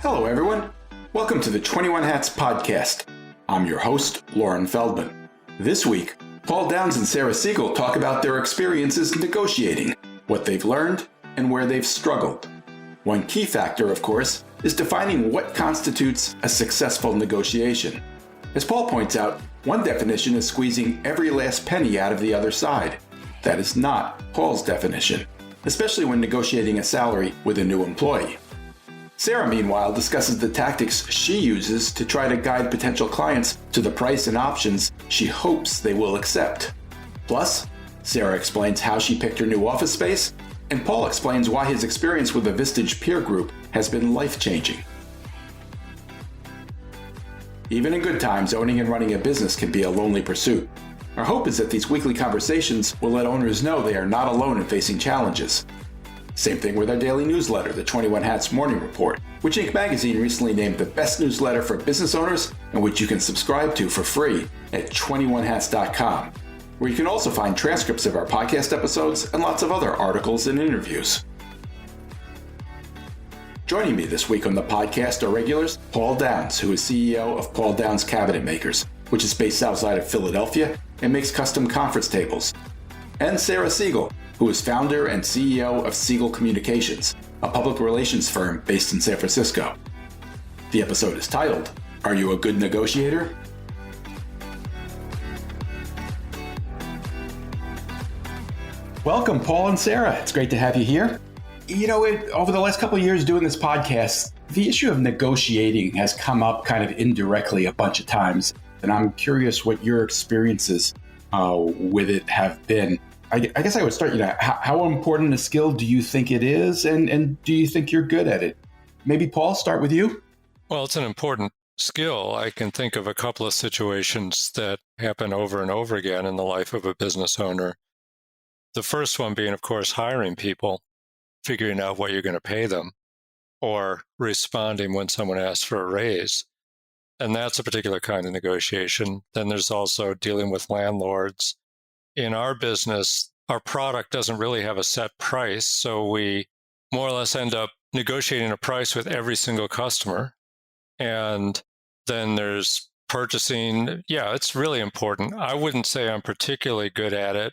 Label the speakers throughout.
Speaker 1: Hello, everyone. Welcome to the 21 Hats podcast. I'm your host, Lauren Feldman. This week, Paul Downs and Sarah Segal talk about their experiences negotiating, what they've learned, and where they've struggled. One key factor, of course, is defining what constitutes a successful negotiation. As Paul points out, one definition is squeezing every last penny out of the other side. That is not Paul's definition, especially when negotiating a salary with a new employee. Sarah, meanwhile, discusses the tactics she uses to try to guide potential clients to the price and options she hopes they will accept. Plus, Sarah explains how she picked her new office space, and Paul explains why his experience with the Vistage peer group has been life-changing. Even in good times, owning and running a business can be a lonely pursuit. Our hope is that these weekly conversations will let owners know they are not alone in facing challenges. Same thing with our daily newsletter, the 21 Hats Morning Report, which Inc. magazine recently named the best newsletter for business owners and which you can subscribe to for free at 21hats.com, where you can also find transcripts of our podcast episodes and lots of other articles and interviews. Joining me this week on the podcast are regulars Paul Downs, who is CEO of Paul Downs Cabinet Makers, which is based outside of Philadelphia and makes custom conference tables, and Sarah Segal, who is founder and CEO of Segal Communications, a public relations firm based in San Francisco. The episode is titled, Are You a Good Negotiator? Welcome, Paul and Sarah. It's great to have you here. You know, over the last couple of years doing this podcast, the issue of negotiating has come up kind of indirectly a bunch of times, and I'm curious what your experiences with it have been. I guess I would start, how important a skill do you think it is, and do you think you're good at it? Maybe, Paul, start with you.
Speaker 2: Well, it's an important skill. I can think of a couple of situations that happen over and over again in the life of a business owner. The first one being, of course, hiring people, figuring out what you're going to pay them, or responding when someone asks for a raise. And that's a particular kind of negotiation. Then there's also dealing with landlords. In our business, our product doesn't really have a set price, so we more or less end up negotiating a price with every single customer. And then there's purchasing. Yeah, it's really important. I wouldn't say I'm particularly good at it,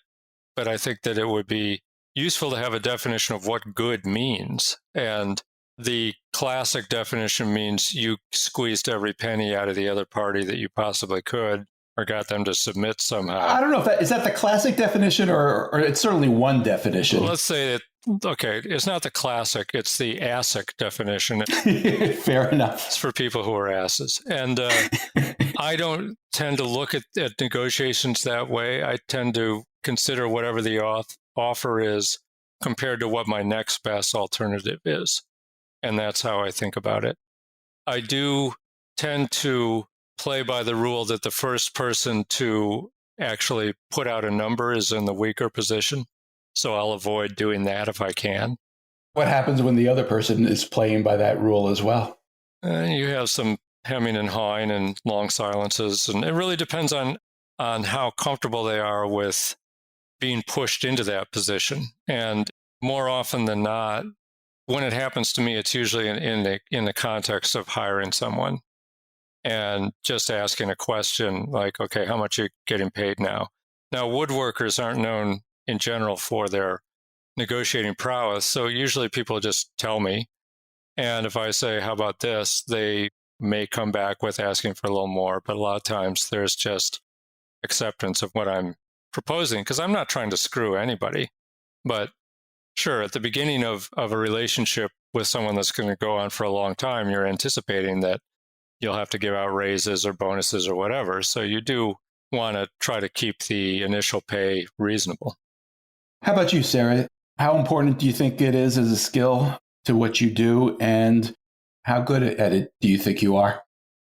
Speaker 2: but I think that it would be useful to have a definition of what good means. And the classic definition means you squeezed every penny out of the other party that you possibly could, or got them to submit somehow. I
Speaker 1: don't know if is that the classic definition or it's certainly one definition.
Speaker 2: Well, let's say that, okay, it's not the classic, it's the ASIC definition.
Speaker 1: Fair enough.
Speaker 2: It's for people who are asses. And I don't tend to look at negotiations that way. I tend to consider whatever the offer is compared to what my next best alternative is. And that's how I think about it. I do tend to play by the rule that the first person to actually put out a number is in the weaker position. So I'll avoid doing that if I can.
Speaker 1: What happens when the other person is playing by that rule as well?
Speaker 2: You have some hemming and hawing and long silences. And it really depends on how comfortable they are with being pushed into that position. And more often than not, when it happens to me, it's usually in the context of hiring someone. And just asking a question like, okay, how much are you getting paid now? Now, woodworkers aren't known in general for their negotiating prowess. So usually people just tell me. And if I say, how about this? They may come back with asking for a little more. But a lot of times there's just acceptance of what I'm proposing, because I'm not trying to screw anybody. But sure, at the beginning of a relationship with someone that's going to go on for a long time, you're anticipating that you'll have to give out raises or bonuses or whatever. So you do want to try to keep the initial pay reasonable.
Speaker 1: How about you, Sarah? How important do you think it is as a skill to what you do, and how good at it do you think you are?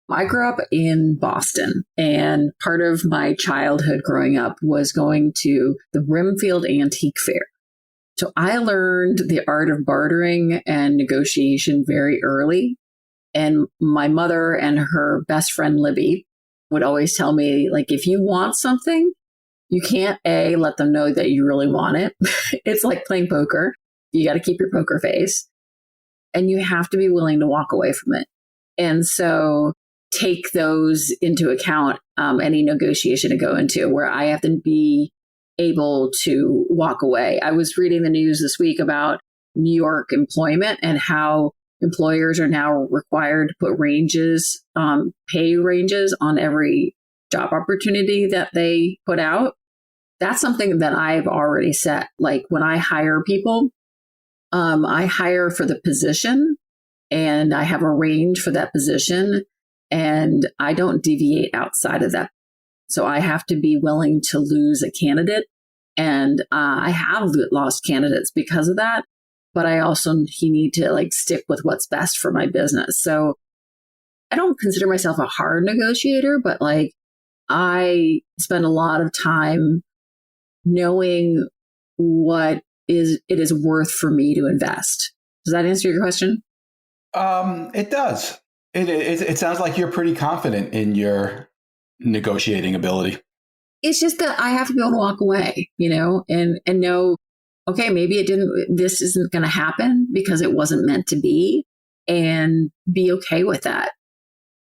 Speaker 3: I grew up in Boston, and part of my childhood growing up was going to the Brimfield Antique Fair. So I learned the art of bartering and negotiation very early. And my mother and her best friend, Libby, would always tell me, like, if you want something, you can't, let them know that you really want it. It's like playing poker. You got to keep your poker face. And you have to be willing to walk away from it. And so take those into account, any negotiation to go into where I have to be able to walk away. I was reading the news this week about New York employment and how employers are now required to put ranges, pay ranges on every job opportunity that they put out. That's something that I've already set. Like when I hire people, I hire for the position and I have a range for that position and I don't deviate outside of that. So I have to be willing to lose a candidate. And I have lost candidates because of that. But I also need to stick with what's best for my business. So I don't consider myself a hard negotiator, but I spend a lot of time knowing what it is worth for me to invest. Does that answer your question?
Speaker 1: It does. It sounds like you're pretty confident in your negotiating ability.
Speaker 3: It's just that I have to be able to walk away, and know, okay, maybe this isn't going to happen because it wasn't meant to be, and be okay with that.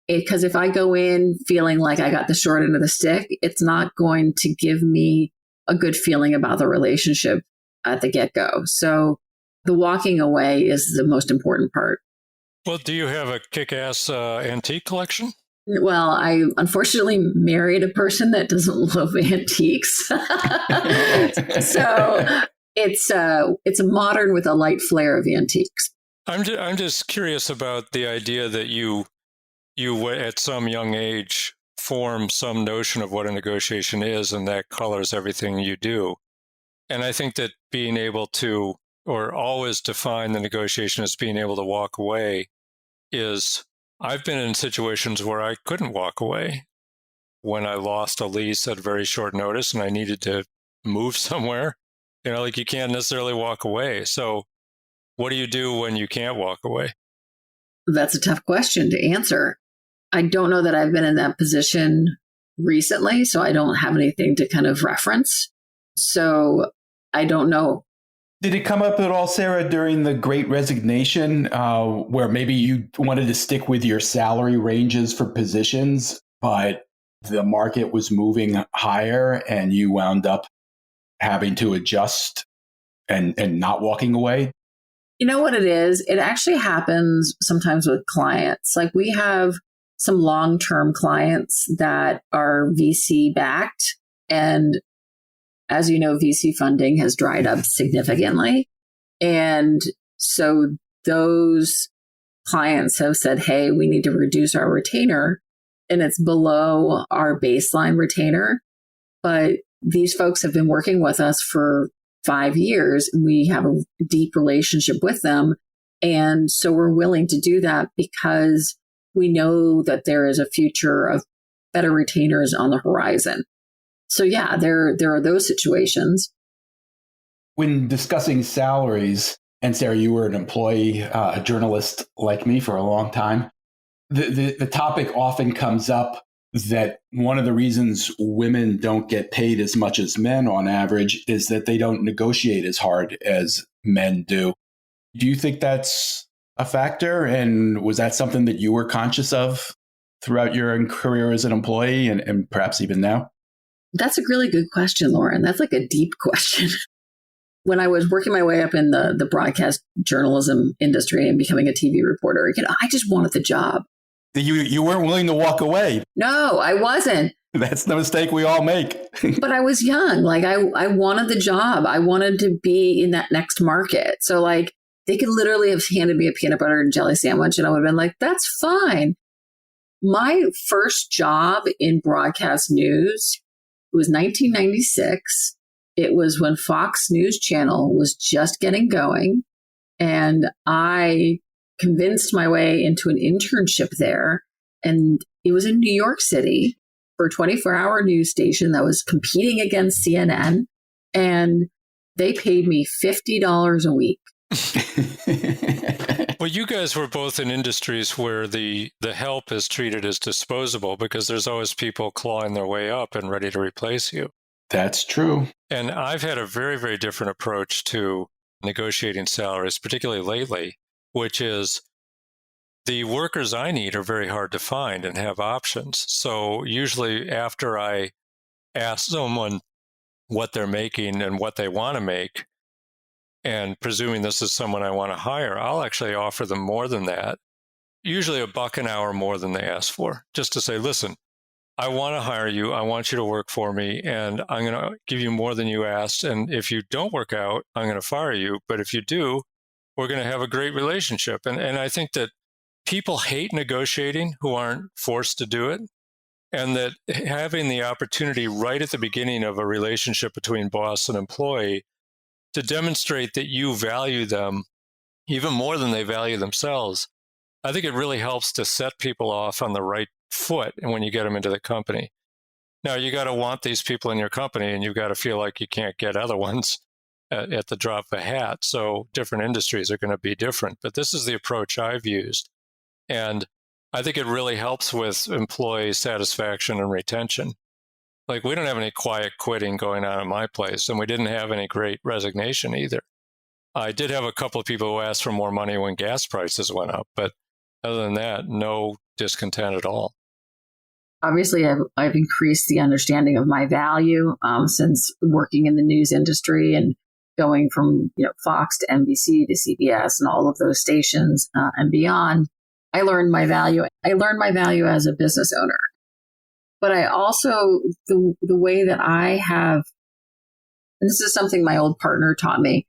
Speaker 3: Because if I go in feeling like I got the short end of the stick, it's not going to give me a good feeling about the relationship at the get-go. So the walking away is the most important part.
Speaker 2: Well, do you have a kick-ass antique collection?
Speaker 3: Well, I unfortunately married a person that doesn't love antiques. So it's a modern with a light flair of antiques.
Speaker 2: I'm just curious about the idea that you at some young age form some notion of what a negotiation is, and that colors everything you do. And I think that being able to, or always define the negotiation as being able to walk away is, I've been in situations where I couldn't walk away when I lost a lease at very short notice and I needed to move somewhere. You can't necessarily walk away. So what do you do when you can't walk away?
Speaker 3: That's a tough question to answer. I don't know that I've been in that position recently, so I don't have anything to kind of reference. So I don't know.
Speaker 1: Did it come up at all, Sarah, during the Great Resignation, where maybe you wanted to stick with your salary ranges for positions, but the market was moving higher and you wound up having to adjust and not walking away?
Speaker 3: You know what it is? It actually happens sometimes with clients. We have some long-term clients that are VC backed. And as you know, VC funding has dried up significantly. And so those clients have said, hey, we need to reduce our retainer. And it's below our baseline retainer. But these folks have been working with us for 5 years. We have a deep relationship with them. And so we're willing to do that because we know that there is a future of better retainers on the horizon. So yeah, there are those situations.
Speaker 1: When discussing salaries, and Sarah, you were an employee, a journalist like me for a long time, the topic often comes up that one of the reasons women don't get paid as much as men on average is that they don't negotiate as hard as men do. Do you think that's a factor? And was that something that you were conscious of throughout your career as an employee and perhaps even now?
Speaker 3: That's a really good question, Lauren. That's a deep question. When I was working my way up in the broadcast journalism industry and becoming a TV reporter, I just wanted the job.
Speaker 1: You weren't willing to walk away.
Speaker 3: No, I wasn't.
Speaker 1: That's the mistake we all make.
Speaker 3: But I was young. I wanted the job. I wanted to be in that next market. So they could literally have handed me a peanut butter and jelly sandwich and I would have been like, that's fine. My first job in broadcast news was 1996. It was when Fox News Channel was just getting going. And I convinced my way into an internship there. And it was in New York City for a 24-hour news station that was competing against CNN. And they paid me $50 a week.
Speaker 2: Well, you guys were both in industries where the help is treated as disposable because there's always people clawing their way up and ready to replace you.
Speaker 1: That's true.
Speaker 2: And I've had a very, very different approach to negotiating salaries, particularly lately, which is the workers I need are very hard to find and have options. So usually after I ask someone what they're making and what they want to make, and presuming this is someone I want to hire, I'll actually offer them more than that, usually $1 an hour more than they ask for, just to say, listen, I want to hire you. I want you to work for me, and I'm going to give you more than you asked. And if you don't work out, I'm going to fire you. But if you do, we're going to have a great relationship. And I think that people hate negotiating who aren't forced to do it. And that having the opportunity right at the beginning of a relationship between boss and employee to demonstrate that you value them even more than they value themselves, I think it really helps to set people off on the right foot and when you get them into the company. Now, you got to want these people in your company, and you've got to feel like you can't get other ones at the drop of a hat. So different industries are going to be different. But this is the approach I've used. And I think it really helps with employee satisfaction and retention. Like, we don't have any quiet quitting going on at my place, and we didn't have any great resignation either. I did have a couple of people who asked for more money when gas prices went up, but other than that, no discontent at all.
Speaker 3: Obviously, I've increased the understanding of my value since working in the news industry and going from Fox to NBC to CBS and all of those stations and beyond. I learned my value. I learned my value as a business owner. But I also, the way that I have, and this is something my old partner taught me,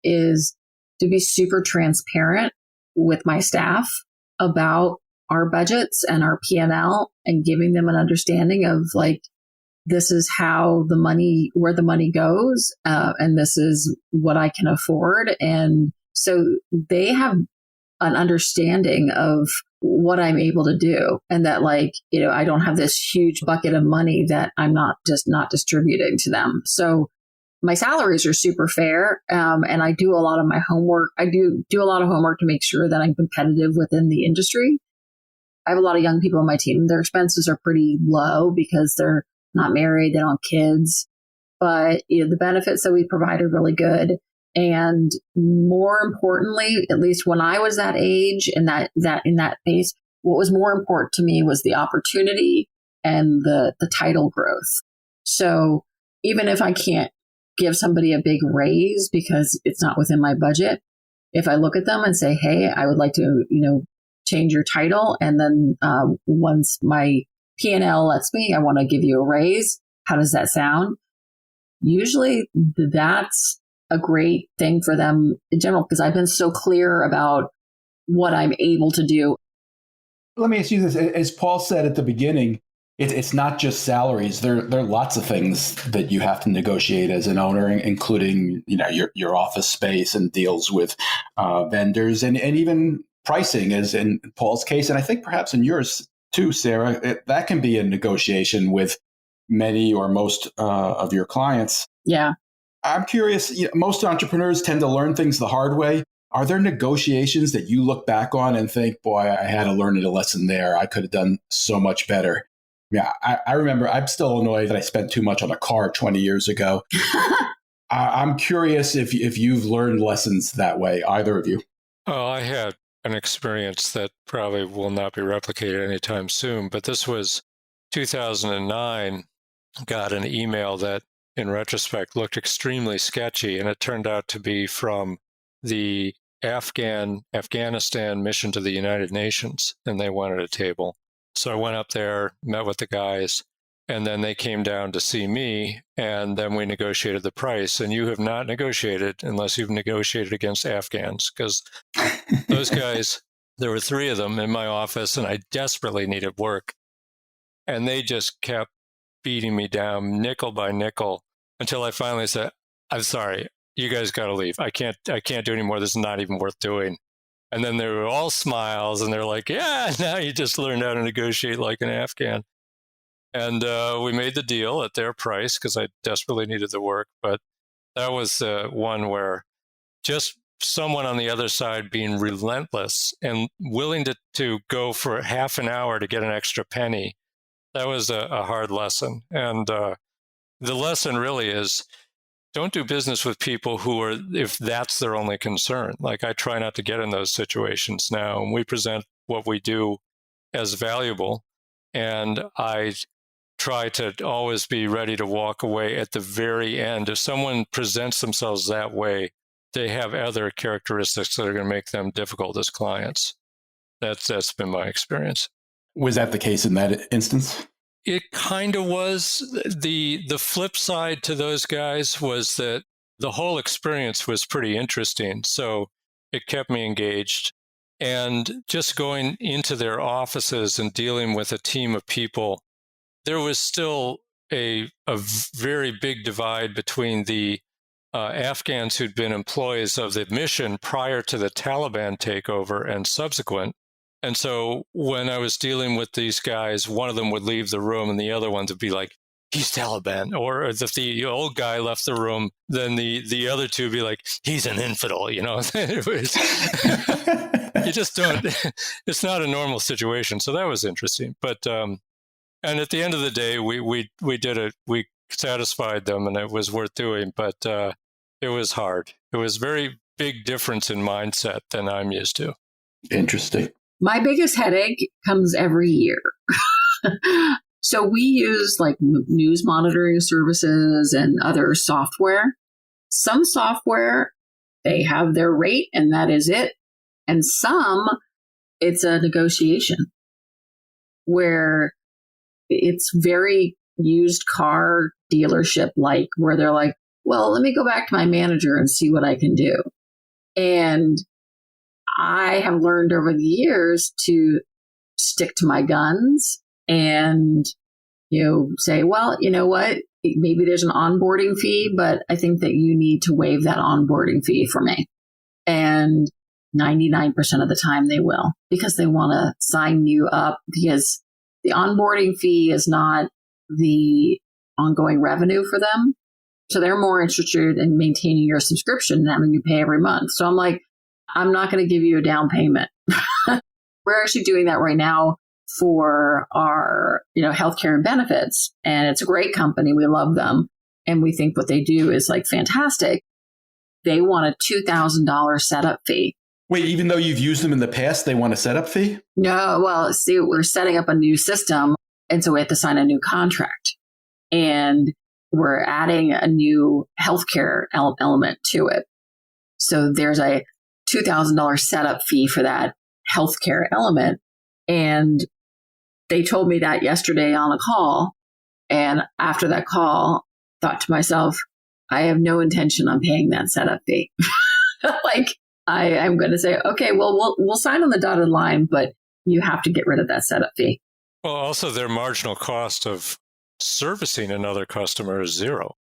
Speaker 3: is to be super transparent with my staff about our budgets and our P&L, and giving them an understanding of, like, this is how the money, where the money goes, and this is what I can afford. And so they have an understanding of what I'm able to do, and that, like, I don't have this huge bucket of money that I'm not distributing to them. So my salaries are super fair, and I do a lot of my homework. I do a lot of homework to make sure that I'm competitive within the industry. I have a lot of young people on my team. Their expenses are pretty low because they're not married, they don't have kids, but the benefits that we provide are really good. And more importantly, at least when I was that age and that in that phase, what was more important to me was the opportunity and the title growth. So even if I can't give somebody a big raise because it's not within my budget, if I look at them and say, hey, I would like to, change your title, and then once my P&L lets me, I want to give you a raise. How does that sound? Usually that's a great thing for them in general, because I've been so clear about what I'm able to do.
Speaker 1: Let me ask you this. As Paul said at the beginning, it's not just salaries. There are lots of things that you have to negotiate as an owner, including your office space and deals with vendors, and even pricing, as in Paul's case, and I think perhaps in yours too, Sarah. That can be a negotiation with many or most of your clients.
Speaker 3: Yeah.
Speaker 1: I'm curious, most entrepreneurs tend to learn things the hard way. Are there negotiations that you look back on and think, boy, I had to learn a lesson there. I could have done so much better. Yeah, I remember, I'm still annoyed that I spent too much on a car 20 years ago. I'm curious if you've learned lessons that way, either of you.
Speaker 2: Oh, I had an experience that probably will not be replicated anytime soon, but this was 2009. Got an email that, in retrospect, looked extremely sketchy, and it turned out to be from the Afghanistan mission to the United Nations, and they wanted a table. So I went up there, met with the guys, and then they came down to see me, and then we negotiated the price. And you have not negotiated unless you've negotiated against Afghans, because those guys, there were 3 of them in my office, and I desperately needed work. And they just kept beating me down nickel by nickel until I finally said, I'm sorry, you guys got to leave. I can't do any more. This is not even worth doing. And then they were all smiles, and they're like, yeah, now you just learned how to negotiate like an Afghan. And we made the deal at their price because I desperately needed the work. But that was one where just someone on the other side being relentless and willing to go for half an hour to get an extra penny, that was a hard lesson. And the lesson really is don't do business with people who are, if that's their only concern. Like, I try not to get in those situations now, and we present what we do as valuable. And I try to always be ready to walk away at the very end. If someone presents themselves that way, they have other characteristics that are going to make them difficult as clients. That's been my experience.
Speaker 1: Was that the case in that instance?
Speaker 2: It kind of was. The flip side to those guys was that the whole experience was pretty interesting. So it kept me engaged. And just going into their offices and dealing with a team of people, there was still a very big divide between the Afghans who'd been employees of the mission prior to the Taliban takeover and subsequent. And so when I was dealing with these guys, one of them would leave the room and the other ones would be like, he's Taliban. Or if the old guy left the room, then the other two would be like, he's an infidel, you know. It was, you just don't, it's not a normal situation. So that was interesting. But, and at the end of the day, we did it, we satisfied them and it was worth doing, but it was hard. It was very big difference in mindset than I'm used to.
Speaker 1: Interesting.
Speaker 3: My biggest headache comes every year. So we use like news monitoring services and other software. Some software, they have their rate and that is it. And some, it's a negotiation where it's very used car dealership like, where they're like, well, let me go back to my manager and see what I can do. And I have learned over the years to stick to my guns and, say, well, you know what, maybe there's an onboarding fee, but I think that you need to waive that onboarding fee for me. And 99% of the time they will, because they want to sign you up, because the onboarding fee is not the ongoing revenue for them. So they're more interested in maintaining your subscription and having you pay every month. So I'm like, I'm not going to give you a down payment. We're actually doing that right now for our, healthcare and benefits. And it's a great company. We love them. And we think what they do is like fantastic. They want a $2,000 setup fee.
Speaker 1: Wait, even though you've used them in the past, they want a setup fee?
Speaker 3: No, well, see, we're setting up a new system. And so we have to sign a new contract. And we're adding a new healthcare element to it. So there's a $2,000 setup fee for that healthcare element. And they told me that yesterday on a call. And after that call, I thought to myself, I have no intention on paying that setup fee. Like, I'm going to say, okay, well, we'll sign on the dotted line, but you have to get rid of that setup fee.
Speaker 2: Well, also their marginal cost of servicing another customer is zero.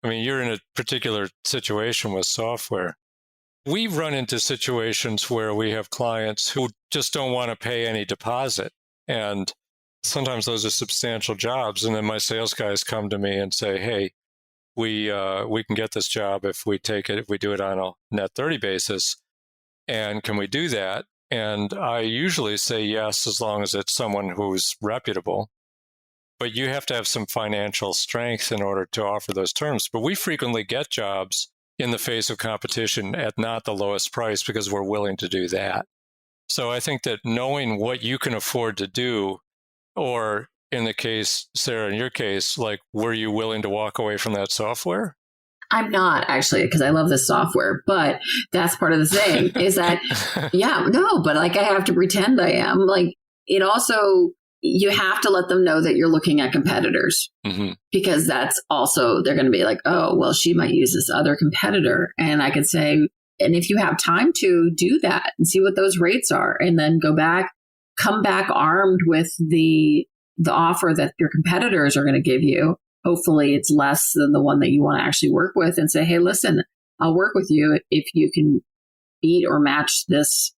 Speaker 2: I mean, you're in a particular situation with software. We run into situations where we have clients who just don't want to pay any deposit. And sometimes those are substantial jobs. And then my sales guys come to me and say, hey, we can get this job if we do it on a net 30 basis. And can we do that? And I usually say yes, as long as it's someone who's reputable. But you have to have some financial strength in order to offer those terms. But we frequently get jobs in the face of competition at not the lowest price because we're willing to do that. So I think that knowing what you can afford to do, or in the case, Sarah, in your case, like, were you willing to walk away from that software?
Speaker 3: I'm not, actually, because I love this software, but that's part of the thing is that, but like I have to pretend I am. Like, it also, you have to let them know that you're looking at competitors, because that's also, they're going to be like, oh, well, she might use this other competitor. And I could say, and if you have time to do that and see what those rates are, and then come back armed with the offer that your competitors are going to give you. Hopefully it's less than the one that you want to actually work with, and say, hey, listen, I'll work with you if you can beat or match this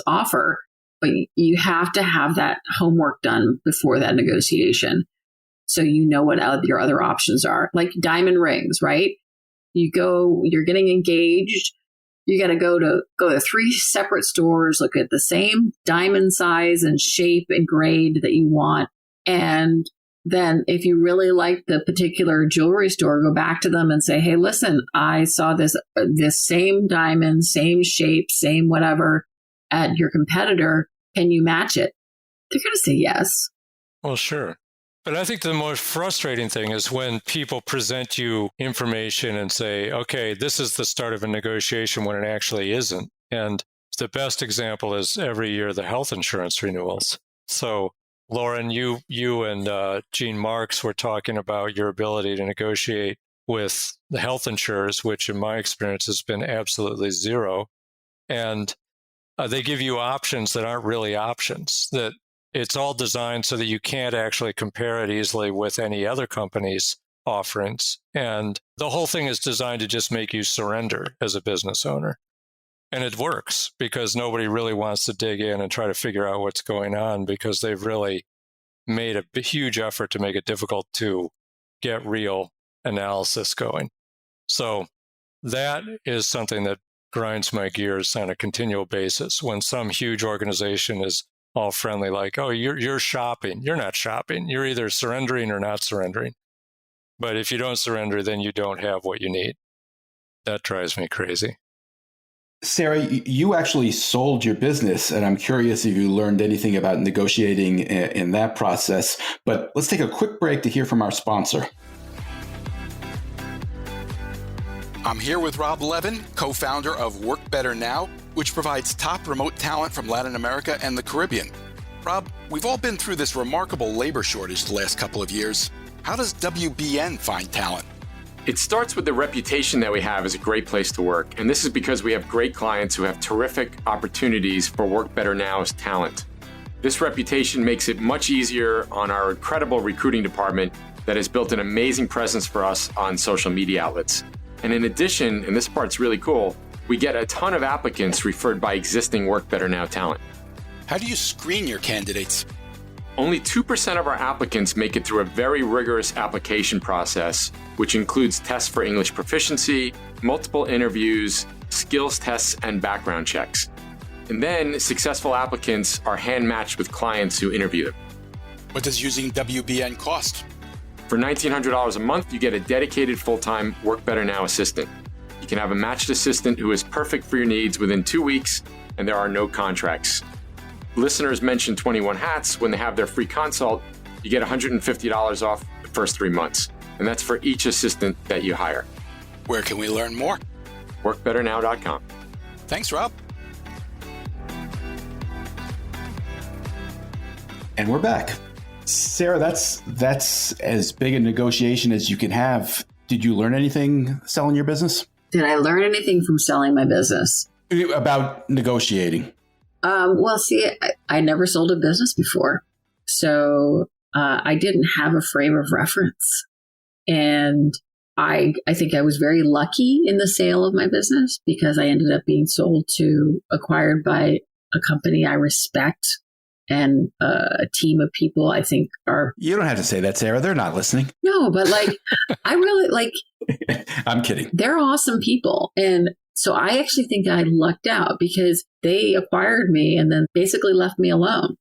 Speaker 3: offer. But you have to have that homework done before that negotiation, so you know what your other options are. Like diamond rings, right? You're getting engaged. You got to go to 3 separate stores, look at the same diamond size and shape and grade that you want. And then if you really like the particular jewelry store, go back to them and say, hey, listen, I saw this same diamond, same shape, same whatever at your competitor. Can you match it? They're going to say yes.
Speaker 2: Well, sure. But I think the most frustrating thing is when people present you information and say, okay, this is the start of a negotiation when it actually isn't. And the best example is every year the health insurance renewals. So, Lauren, you and Gene Marks were talking about your ability to negotiate with the health insurers, which in my experience has been absolutely zero. And they give you options that aren't really options, that it's all designed so that you can't actually compare it easily with any other company's offerings. And the whole thing is designed to just make you surrender as a business owner. And it works because nobody really wants to dig in and try to figure out what's going on because they've really made a huge effort to make it difficult to get real analysis going. So that is something that grinds my gears on a continual basis when some huge organization is all friendly, like, oh, you're shopping. You're not shopping. You're either surrendering or not surrendering. But if you don't surrender, then you don't have what you need. That drives me crazy.
Speaker 1: Sarah, you actually sold your business, and I'm curious if you learned anything about negotiating in that process. But let's take a quick break to hear from our sponsor. I'm here with Rob Levin, co-founder of Work Better Now, which provides top remote talent from Latin America and the Caribbean. Rob, we've all been through this remarkable labor shortage the last couple of years. How does WBN find talent?
Speaker 4: It starts with the reputation that we have as a great place to work. And this is because we have great clients who have terrific opportunities for Work Better Now's talent. This reputation makes it much easier on our incredible recruiting department that has built an amazing presence for us on social media outlets. And in addition, and this part's really cool, we get a ton of applicants referred by existing Work Better Now talent.
Speaker 1: How do you screen your candidates?
Speaker 4: Only 2% of our applicants make it through a very rigorous application process, which includes tests for English proficiency, multiple interviews, skills tests, and background checks. And then successful applicants are hand-matched with clients who interview them.
Speaker 1: What does using WBN cost?
Speaker 4: For $1,900 a month, you get a dedicated full-time Work Better Now assistant. You can have a matched assistant who is perfect for your needs within 2 weeks, and there are no contracts. Listeners mention 21 Hats. When they have their free consult, you get $150 off the first 3 months. And that's for each assistant that you hire.
Speaker 1: Where can we learn more?
Speaker 4: WorkBetterNow.com.
Speaker 1: Thanks, Rob. And we're back. Sarah, that's as big a negotiation as you can have. Did you learn anything selling your business?
Speaker 3: Did I learn anything from selling my business?
Speaker 1: About negotiating?
Speaker 3: Well, see, I never sold a business before. So I didn't have a frame of reference. And I think I was very lucky in the sale of my business because I ended up being acquired by a company I respect and a team of people I think are...
Speaker 1: You don't have to say that, Sarah. They're not listening.
Speaker 3: No, but I really
Speaker 1: I'm kidding.
Speaker 3: They're awesome people. And so I actually think I lucked out because they acquired me and then basically left me alone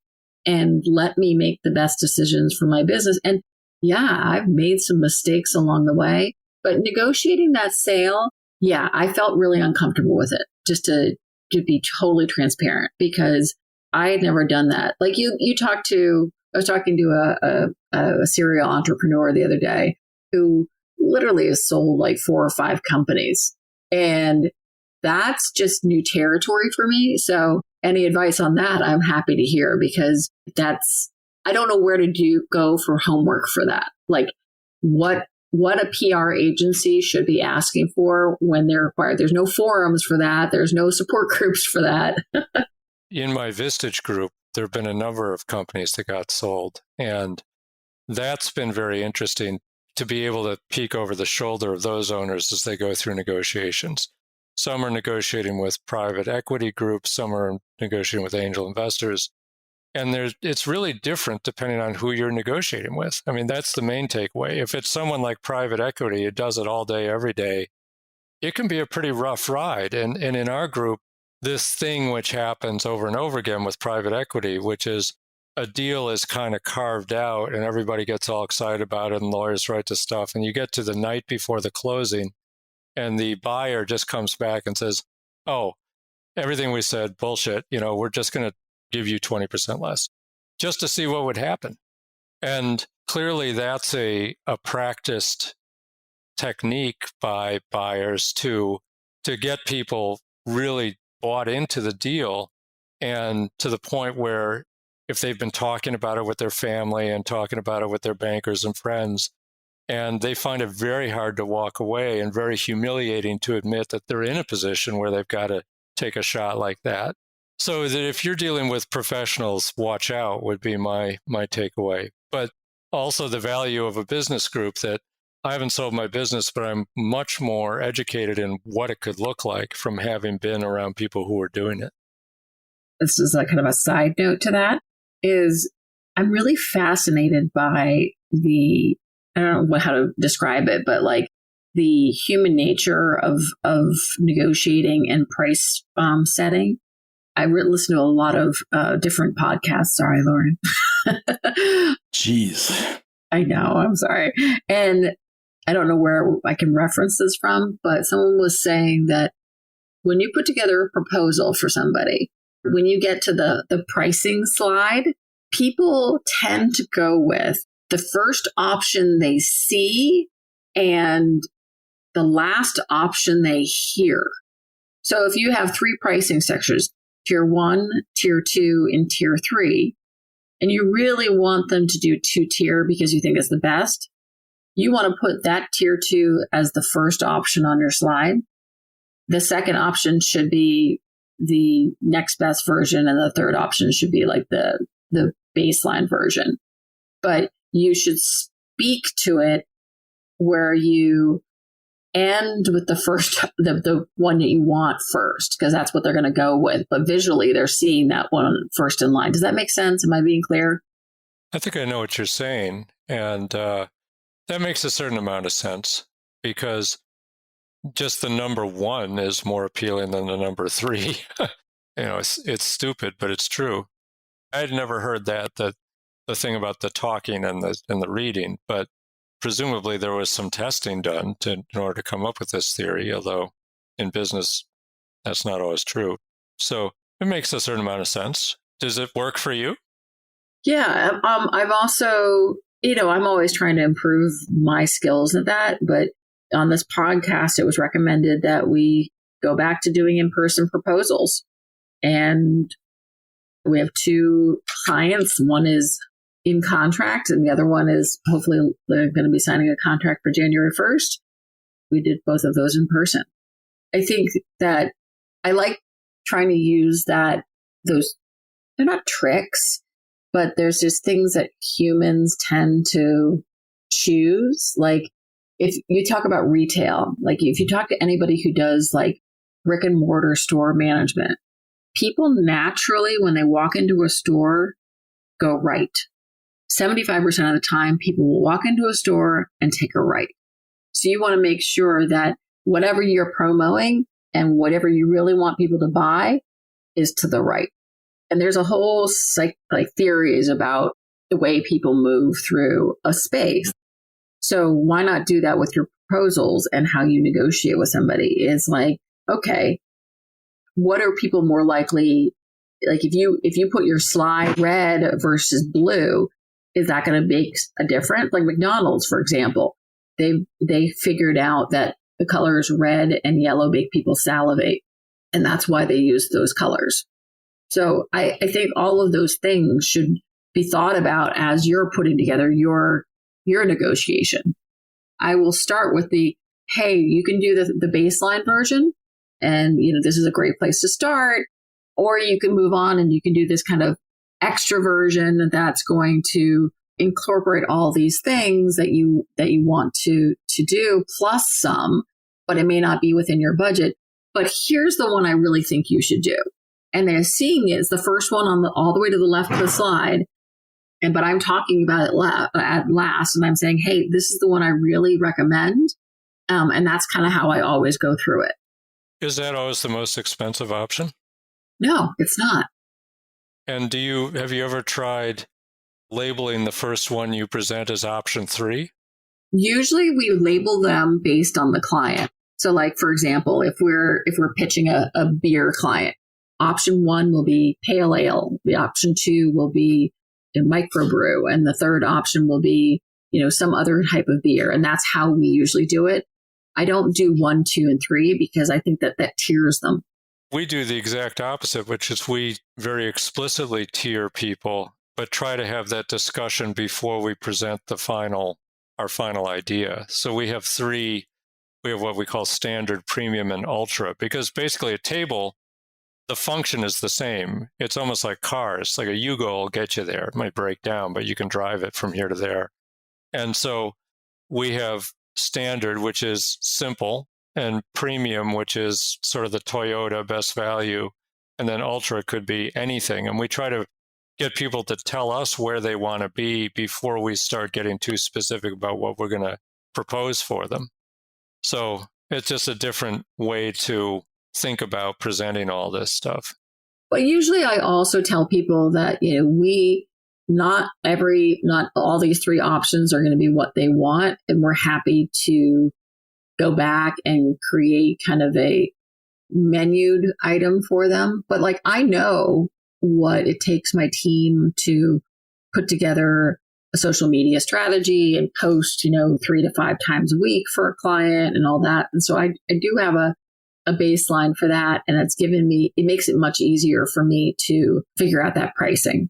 Speaker 3: and let me make the best decisions for my business. And yeah, I've made some mistakes along the way, but negotiating that sale, yeah, I felt really uncomfortable with it, just to be totally transparent, because I had never done that. Like I was talking to a serial entrepreneur the other day who literally has sold like 4 or 5 companies. And that's just new territory for me. So any advice on that, I'm happy to hear, because I don't know where to go for homework for that. Like what a PR agency should be asking for when they're required. There's no forums for that. There's no support groups for that.
Speaker 2: In my Vistage group, there have been a number of companies that got sold. And that's been very interesting to be able to peek over the shoulder of those owners as they go through negotiations. Some are negotiating with private equity groups. Some are negotiating with angel investors. And it's really different depending on who you're negotiating with. I mean, that's the main takeaway. If it's someone like private equity, it does it all day, every day, it can be a pretty rough ride. And in our group, this thing which happens over and over again with private equity, which is a deal is kind of carved out and everybody gets all excited about it and lawyers write the stuff, and you get to the night before the closing and the buyer just comes back and says, oh, everything we said, bullshit, we're just going to give you 20% less, just to see what would happen. And clearly that's a practiced technique by buyers to get people really bought into the deal, and to the point where if they've been talking about it with their family and talking about it with their bankers and friends, and they find it very hard to walk away and very humiliating to admit that they're in a position where they've got to take a shot like that. So that if you're dealing with professionals, watch out would be my takeaway. But also the value of a business group, that I haven't sold my business, but I'm much more educated in what it could look like from having been around people who are doing it.
Speaker 3: This is kind of a side note to that, is I'm really fascinated by I don't know how to describe it, but the human nature of negotiating and price setting. I listen to a lot of different podcasts. Sorry, Lauren.
Speaker 1: Jeez.
Speaker 3: I know. I'm sorry. And I don't know where I can reference this from, but someone was saying that when you put together a proposal for somebody, when you get to the pricing slide, people tend to go with the first option they see and the last option they hear. So if you have 3 pricing sections, tier 1, tier 2, and tier 3, and you really want them to do 2-tier because you think it's the best, you want to put that tier 2 as the first option on your slide. The second option should be the next best version, and the third option should be the baseline version. But you should speak to it where you end with the first, the one that you want first, because that's what they're going to go with. But visually, they're seeing that one first in line. Does that make sense? Am I being clear?
Speaker 2: I think I know what you're saying. And that makes a certain amount of sense, because just the number 1 is more appealing than the number 3. It's stupid, but it's true. I had never heard that the thing about the talking and the reading, but presumably there was some testing done in order to come up with this theory, although in business, that's not always true. So it makes a certain amount of sense. Does it work for you?
Speaker 3: Yeah. I've also, I'm always trying to improve my skills at that, but on this podcast, it was recommended that we go back to doing in-person proposals. And we have 2 clients. One is in contract, and the other one is hopefully they're going to be signing a contract for January 1st. We did both of those in person. I think that I like trying to use they're not tricks, but there's just things that humans tend to choose. Like if you talk about retail, like if you talk to anybody who does brick and mortar store management, people naturally, when they walk into a store, go right. 75% of the time, people will walk into a store and take a right. So you want to make sure that whatever you're promoting and whatever you really want people to buy is to the right. And there's a whole theories about the way people move through a space. So why not do that with your proposals and how you negotiate with somebody? It's okay, what are people more likely, if you put your slide red versus blue, is that going to make a difference? Like McDonald's, for example, they figured out that the colors red and yellow make people salivate. And that's why they use those colors. So I think all of those things should be thought about as you're putting together your negotiation. I will start with hey, you can do the baseline version, and this is a great place to start, or you can move on and you can do this kind of extra version that's going to incorporate all these things that you want to do plus some, but it may not be within your budget. But here's the one I really think you should do. And they're seeing it as the first one all the way to the left of the slide. But I'm talking about it at last, and I'm saying, hey, this is the one I really recommend. And that's kind of how I always go through it.
Speaker 2: Is that always the most expensive option?
Speaker 3: No, it's not.
Speaker 2: And have you ever tried labeling the first one you present as option 3?
Speaker 3: Usually we label them based on the client. So like, for example, if we're pitching a beer client, option 1 will be pale ale. The option 2 will be a microbrew. And the third option will be, some other type of beer. And that's how we usually do it. I don't do 1, 2, and 3 because I think that tiers them.
Speaker 2: We do the exact opposite, which is we very explicitly tier people, but try to have that discussion before we present our final idea. So we have 3, we have what we call standard, premium, and ultra, because basically a table, the function is the same. It's almost like cars, like a Yugo will get you there. It might break down, but you can drive it from here to there. And so we have standard, which is simple, and premium, which is sort of the Toyota best value, and then ultra could be anything. And we try to get people to tell us where they want to be before we start getting too specific about what we're going to propose for them. So it's just a different way to think about presenting all this stuff.
Speaker 3: But usually I also tell people that, not all these 3 options are going to be what they want. And we're happy to go back and create kind of a menued item for them. But like, I know what it takes my team to put together a social media strategy and post, 3 to 5 times a week for a client and all that. And so I do have a baseline for that. And it makes it much easier for me to figure out that pricing.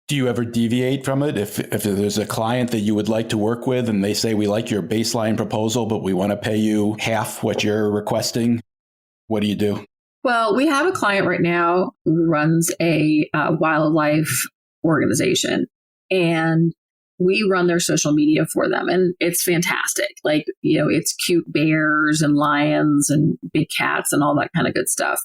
Speaker 1: Do you ever deviate from it? If there's a client that you would like to work with and they say, we like your baseline proposal, but we want to pay you half what you're requesting, what do you do?
Speaker 3: Well, we have a client right now who runs a wildlife organization, and we run their social media for them. And it's fantastic. Like, it's cute bears and lions and big cats and all that kind of good stuff.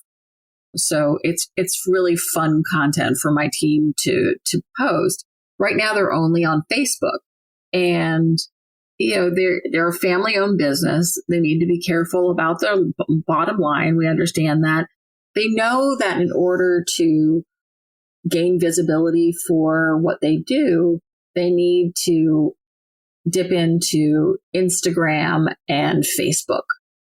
Speaker 3: So it's really fun content for my team to post. Right now, they're only on Facebook, and they're a family-owned business. They need to be careful about their bottom line. We understand that. They know that in order to gain visibility for what they do, they need to dip into Instagram and Facebook.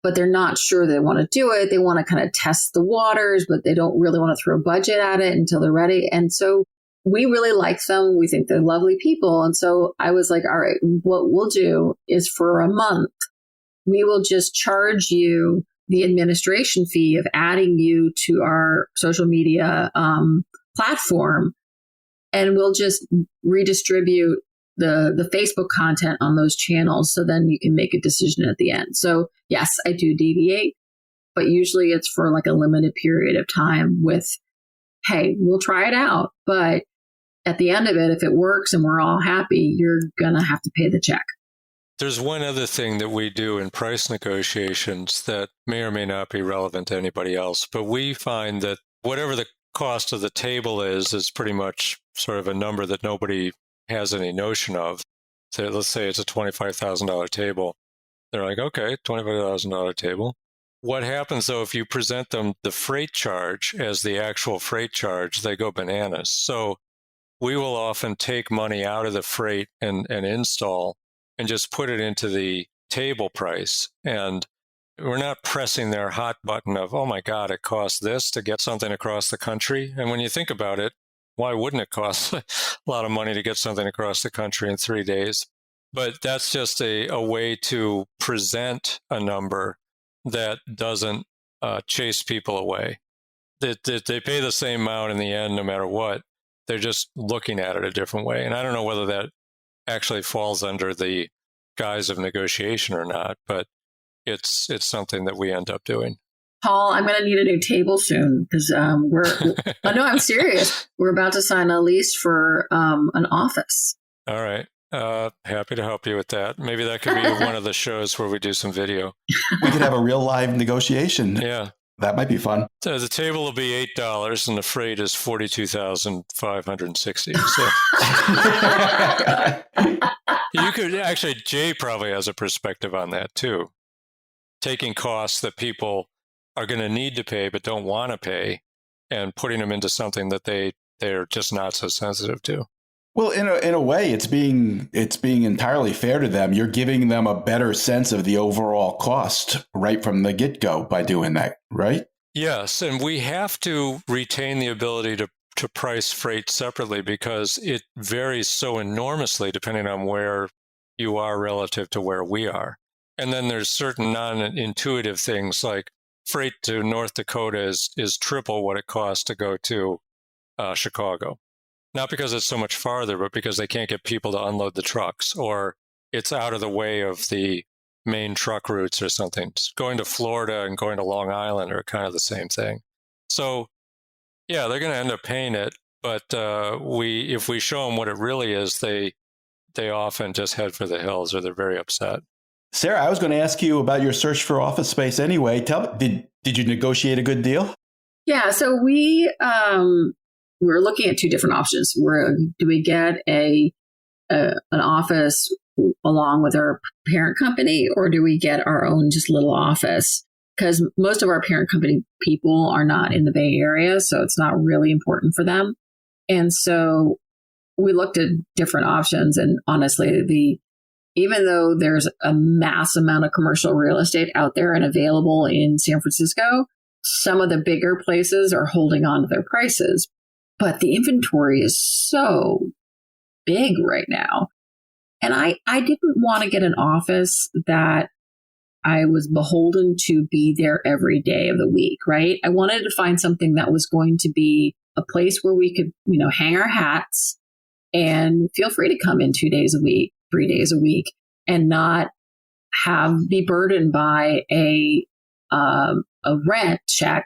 Speaker 3: But they're not sure they want to do it. They want to kind of test the waters, but they don't really want to throw budget at it until they're ready. And so we really like them. We think they're lovely people. And so I was like, all right, what we'll do is for a month, we will just charge you the administration fee of adding you to our social media platform. And we'll just redistribute the Facebook content on those channels. So then you can make a decision at the end. So yes, I do deviate, but usually it's for like a limited period of time with, hey, we'll try it out. But at the end of it, if it works and we're all happy, you're going to have to pay the check.
Speaker 2: There's one other thing that we do in price negotiations that may or may not be relevant to anybody else, but we find that whatever the cost of the table is pretty much sort of a number that nobody has any notion of. So let's say it's a $25,000 table. They're like, okay, $25,000 table. What happens though, if you present them the freight charge as the actual freight charge, they go bananas. So we will often take money out of the freight and install and just put it into the table price. And we're not pressing their hot button of, oh my God, it costs this to get something across the country. And when you think about it, why wouldn't it cost a lot of money to get something across the country in 3 days? But that's just a way to present a number that doesn't chase people away. They pay the same amount in the end, no matter what. They're just looking at it a different way. And I don't know whether that actually falls under the guise of negotiation or not, but it's something that we end up doing.
Speaker 3: Paul, I'm going to need a new table soon because no, I'm serious. We're about to sign a lease for an office.
Speaker 2: All right. Happy to help you with that. Maybe that could be one of the shows where we do some video.
Speaker 1: We could have a real live negotiation.
Speaker 2: Yeah.
Speaker 1: That might be fun.
Speaker 2: So the table will be $8 and the freight is $42,560. So you could actually, Jay probably has a perspective on that too. Taking costs that people are going to need to pay but don't want to pay and putting them into something that they they're just not so sensitive to.
Speaker 1: Well, in a way, it's being entirely fair to them. You're giving them a better sense of the overall cost right from the get-go by doing that, right?
Speaker 2: Yes, and we have to retain the ability to price freight separately because it varies so enormously depending on where you are relative to where we are. And then there's certain non-intuitive things like freight to North Dakota is triple what it costs to go to Chicago. Not because it's so much farther, but because they can't get people to unload the trucks, or it's out of the way of the main truck routes or something. Going to Florida and going to Long Island are kind of the same thing. So, yeah, they're going to end up paying it, but if we show them what it really is, they often just head for the hills, or they're very upset.
Speaker 1: Sarah, I was going to ask you about your search for office space anyway. Did you negotiate a good deal?
Speaker 3: Yeah, so we're looking at two different options. Do we get an office along with our parent company, or do we get our own just little office? Because most of our parent company people are not in the Bay Area, so it's not really important for them. And so we looked at different options, and honestly, even though there's a mass amount of commercial real estate out there and available in San Francisco, some of the bigger places are holding on to their prices. But the inventory is so big right now. And I didn't want to get an office that I was beholden to be there every day of the week, right? I wanted to find something that was going to be a place where we could, hang our hats and feel free to come in 2 days a week, 3 days a week, and not be burdened by a rent check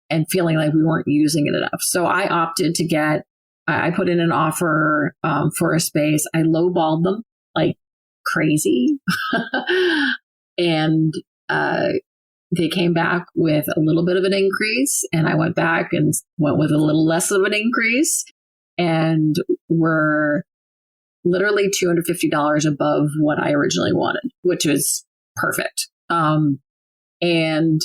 Speaker 3: and feeling like we weren't using it enough. So I opted to I put in an offer for a space. I lowballed them like crazy. And they came back with a little bit of an increase. And I went back and went with a little less of an increase. And we're literally $250 above what I originally wanted, which was perfect. And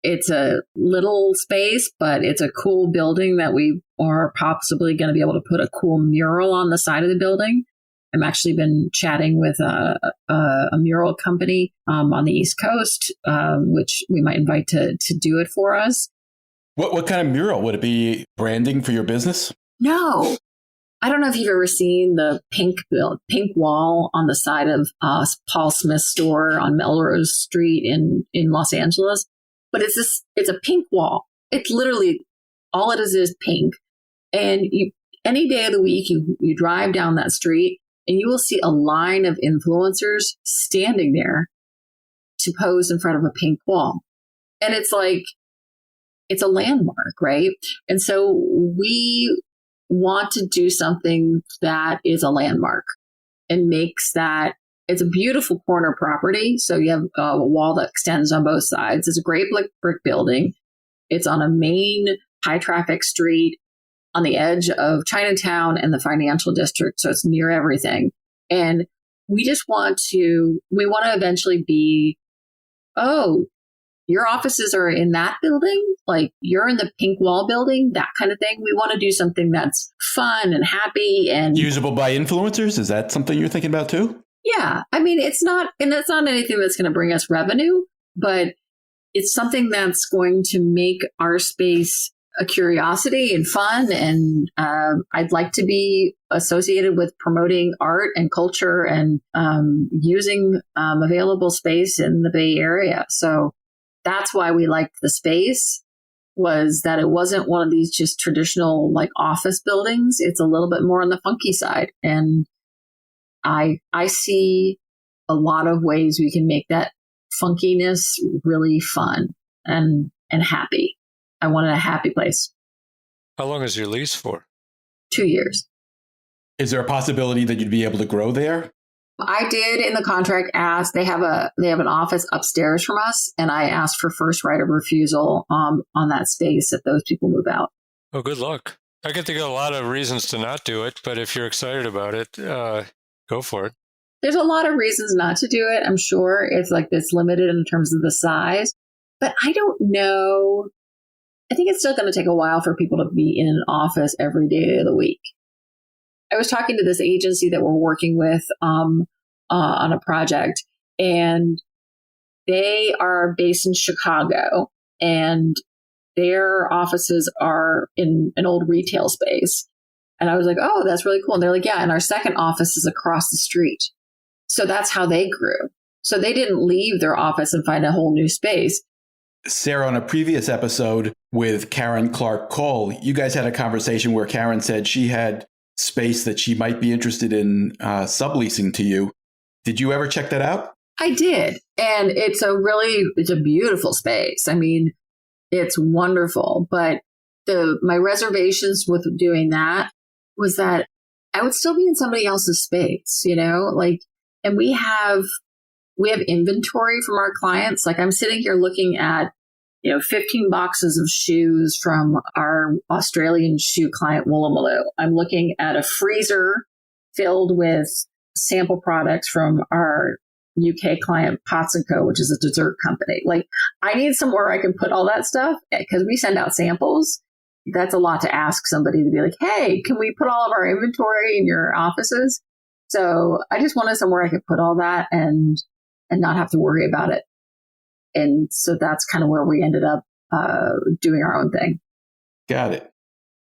Speaker 3: it's a little space, but it's a cool building that we are possibly going to be able to put a cool mural on the side of the building. I've actually been chatting with a mural company on the East Coast, which we might invite to do it for us.
Speaker 1: What kind of mural? Would it be branding for your business?
Speaker 3: No. I don't know if you've ever seen the pink wall on the side of Paul Smith's store on Melrose Street in Los Angeles. But it's a pink wall. It's literally all it is pink. And any day of the week, you drive down that street and you will see a line of influencers standing there to pose in front of a pink wall. And it's like, it's a landmark, right? And so we want to do something that is a landmark and makes that. It's a beautiful corner property. So you have a wall that extends on both sides. It's a great brick building. It's on a main high traffic street on the edge of Chinatown and the financial district. So it's near everything. And we want to eventually be, oh, your offices are in that building? Like you're in the pink wall building, that kind of thing. We want to do something that's fun and happy and
Speaker 1: usable by influencers. Is that something you're thinking about too?
Speaker 3: Yeah. I mean, it's not anything that's going to bring us revenue, but it's something that's going to make our space a curiosity and fun. And I'd like to be associated with promoting art and culture and using available space in the Bay Area. So that's why we liked the space, was that it wasn't one of these just traditional like office buildings. It's a little bit more on the funky side. And I see a lot of ways we can make that funkiness really fun and happy. I wanted a happy place.
Speaker 2: How long is your lease for?
Speaker 3: 2 years.
Speaker 1: Is there a possibility that you'd be able to grow there?
Speaker 3: I did in the contract ask. They have an office upstairs from us, and I asked for first right of refusal on that space if those people move out.
Speaker 2: Oh, good luck. I get to get a lot of reasons to not do it, but if you're excited about it, go for it.
Speaker 3: There's a lot of reasons not to do it. I'm sure it's limited in terms of the size, but I don't know I think it's still going to take a while for people to be in an office every day of the week. I was talking to this agency that we're working with on a project, and they are based in Chicago, and their offices are in an old retail space. And I was like, oh, that's really cool. And they're like, yeah, and our second office is across the street. So that's how they grew. So they didn't leave their office and find a whole new space.
Speaker 1: Sarah, on a previous episode with Karen Clark Cole, you guys had a conversation where Karen said she had space that she might be interested in subleasing to you. Did you ever check that out?
Speaker 3: I did. And it's a beautiful space. I mean, it's wonderful. But my reservations with doing that was that I would still be in somebody else's space, and we have inventory from our clients. Like I'm sitting here looking at, 15 boxes of shoes from our Australian shoe client, Woolloomooloo. I'm looking at a freezer filled with sample products from our UK client, Pots & Co., which is a dessert company. Like I need somewhere I can put all that stuff because we send out samples. That's a lot to ask somebody to be like, hey, can we put all of our inventory in your offices? So I just wanted somewhere I could put all that and not have to worry about it. And so that's kind of where we ended up doing our own thing.
Speaker 1: Got it.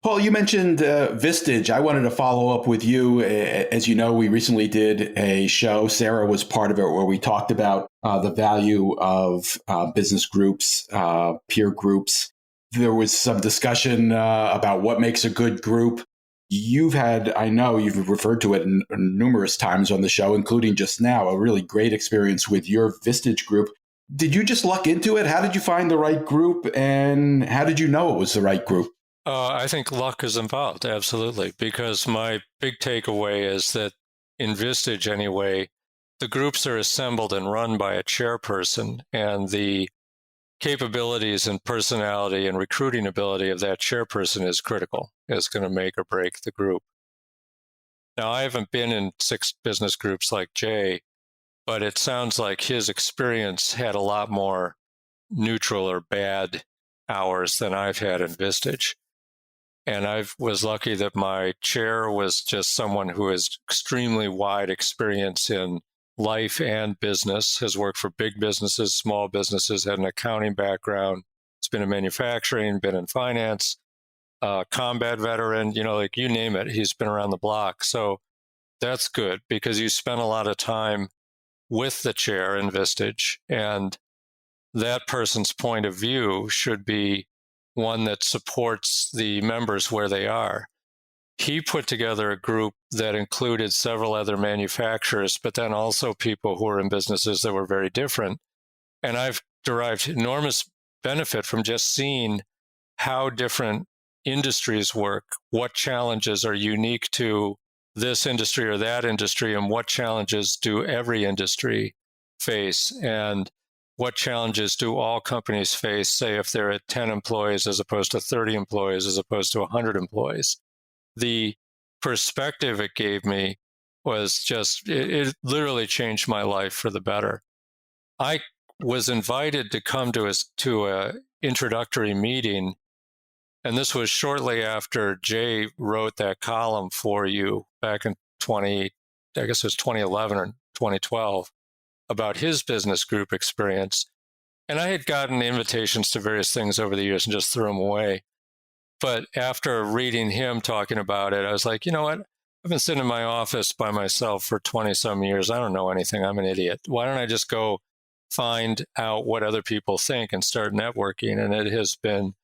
Speaker 1: Paul, you mentioned Vistage. I wanted to follow up with you. As you know, we recently did a show. Sarah was part of it where we talked about the value of business groups, peer groups. There was some discussion about what makes a good group. I know you've referred to it numerous times on the show, including just now, a really great experience with your Vistage group. Did you just luck into it? How did you find the right group, and how did you know it was the right group?
Speaker 2: I think luck is involved, absolutely, because my big takeaway is that in Vistage anyway, the groups are assembled and run by a chairperson, and the capabilities and personality and recruiting ability of that chairperson is critical. It's going to make or break the group. Now, I haven't been in 6 business groups like Jay, but it sounds like his experience had a lot more neutral or bad hours than I've had in Vistage. And I was lucky that my chair was just someone who has extremely wide experience in life and business, has worked for big businesses, small businesses, had an accounting background. It's been in manufacturing, been in finance, combat veteran, like you name it, he's been around the block. So that's good because you spend a lot of time with the chair in Vistage, and that person's point of view should be one that supports the members where they are. He put together a group that included several other manufacturers, but then also people who were in businesses that were very different. And I've derived enormous benefit from just seeing how different industries work, what challenges are unique to this industry or that industry, and what challenges do every industry face, and what challenges do all companies face, say, if they're at 10 employees as opposed to 30 employees, as opposed to 100 employees. The perspective it gave me was just, it literally changed my life for the better. I was invited to come to a introductory meeting, and this was shortly after Jay wrote that column for you back in 2011 or 2012, about his business group experience. And I had gotten invitations to various things over the years and just threw them away. But after reading him talking about it, I was like, you know what? I've been sitting in my office by myself for 20-some years. I don't know anything. I'm an idiot. Why don't I just go find out what other people think and start networking? And it has been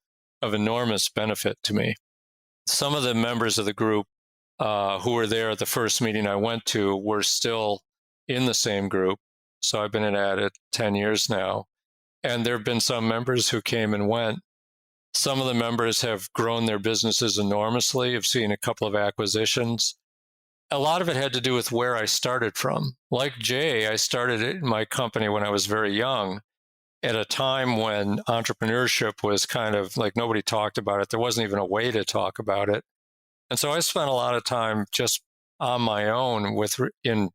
Speaker 2: of enormous benefit to me. Some of the members of the group who were there at the first meeting I went to were still in the same group. So I've been at it 10 years now. And there have been some members who came and went. Some of the members have grown their businesses enormously. I've seen a couple of acquisitions. A lot of it had to do with where I started from. Like Jay, I started my company when I was very young, at a time when entrepreneurship was kind of like nobody talked about it. There wasn't even a way to talk about it. And so I spent a lot of time just on my own in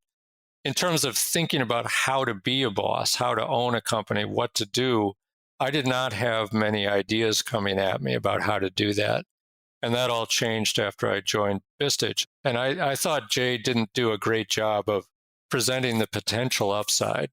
Speaker 2: terms of thinking about how to be a boss, how to own a company, what to do. I did not have many ideas coming at me about how to do that. And that all changed after I joined Vistage. And I thought Jay didn't do a great job of presenting the potential upside.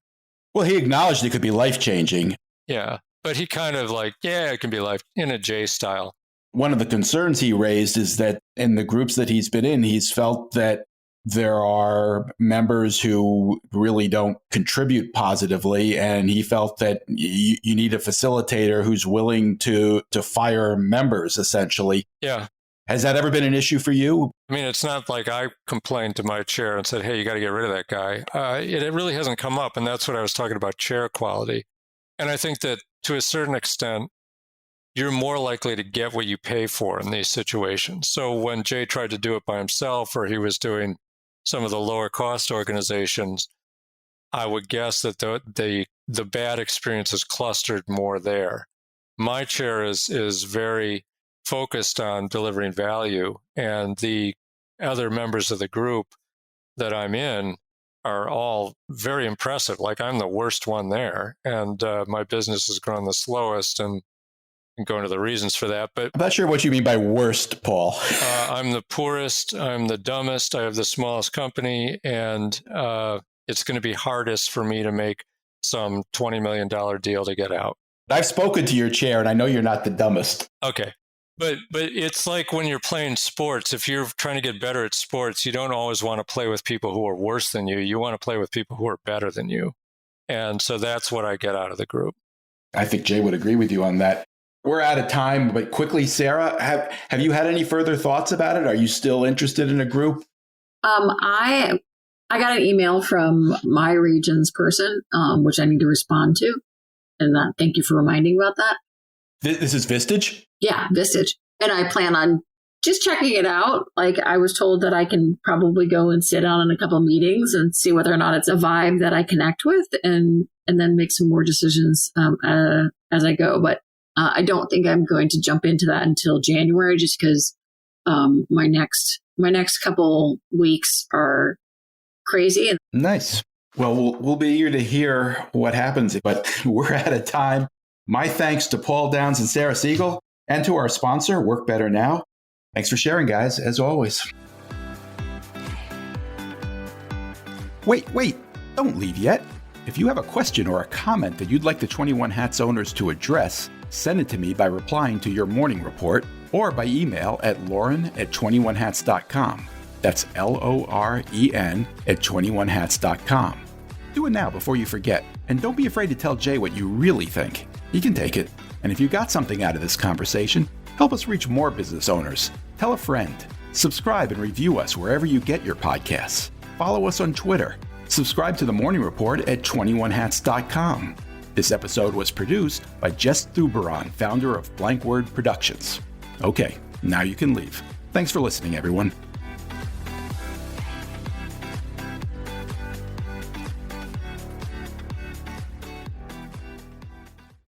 Speaker 1: Well, he acknowledged it could be life-changing.
Speaker 2: Yeah. But he kind of like, yeah, it can be life in a Jay style.
Speaker 1: One of the concerns he raised is that in the groups that he's been in, he's felt that there are members who really don't contribute positively, and he felt that you need a facilitator who's willing to fire members, essentially.
Speaker 2: Yeah.
Speaker 1: Has that ever been an issue for you?
Speaker 2: I mean, it's not like I complained to my chair and said, hey, you got to get rid of that guy. It really hasn't come up, and that's what I was talking about, chair quality. And I think that to a certain extent, you're more likely to get what you pay for in these situations. So when Jay tried to do it by himself, or he was doing some of the lower cost organizations, I would guess that the bad experiences clustered more there. My chair is very focused on delivering value, and the other members of the group that I'm in are all very impressive. Like, I'm the worst one there, and my business has grown the slowest, and go into the reasons for that. But
Speaker 1: I'm not sure what you mean by worst, Paul.
Speaker 2: I'm the poorest, I'm the dumbest, I have the smallest company, and it's going to be hardest for me to make some $20 million deal to get out.
Speaker 1: I've spoken to your chair, and I know you're not the dumbest.
Speaker 2: Okay. But it's like when you're playing sports, if you're trying to get better at sports, you don't always want to play with people who are worse than you. You want to play with people who are better than you. And so that's what I get out of the group.
Speaker 1: I think Jay would agree with you on that. We're out of time, but quickly, Sarah, have you had any further thoughts about it? Are you still interested in a group?
Speaker 3: I got an email from my region's person, which I need to respond to. And thank you for reminding about that.
Speaker 1: This is Vistage?
Speaker 3: Yeah, Vistage. And I plan on just checking it out. Like, I was told that I can probably go and sit down in a couple of meetings and see whether or not it's a vibe that I connect with, and then make some more decisions as I go. But I don't think I'm going to jump into that until January, just because my next couple weeks are crazy.
Speaker 1: Nice. Well, we'll be eager to hear what happens, but we're out of time. My thanks to Paul Downs and Sarah Segal, and to our sponsor, Work Better Now. Thanks for sharing, guys, as always. Wait, don't leave yet. If you have a question or a comment that you'd like the 21 Hats owners to address, send it to me by replying to your morning report or by email at lauren@21hats.com. That's LOREN @21hats.com. Do it now before you forget. And don't be afraid to tell Jay what you really think. He can take it. And if you got something out of this conversation, help us reach more business owners. Tell a friend. Subscribe and review us wherever you get your podcasts. Follow us on Twitter. Subscribe to the Morning Report at 21hats.com. This episode was produced by Jess Thuberon, founder of Blank Word Productions. Okay, now you can leave. Thanks for listening, everyone.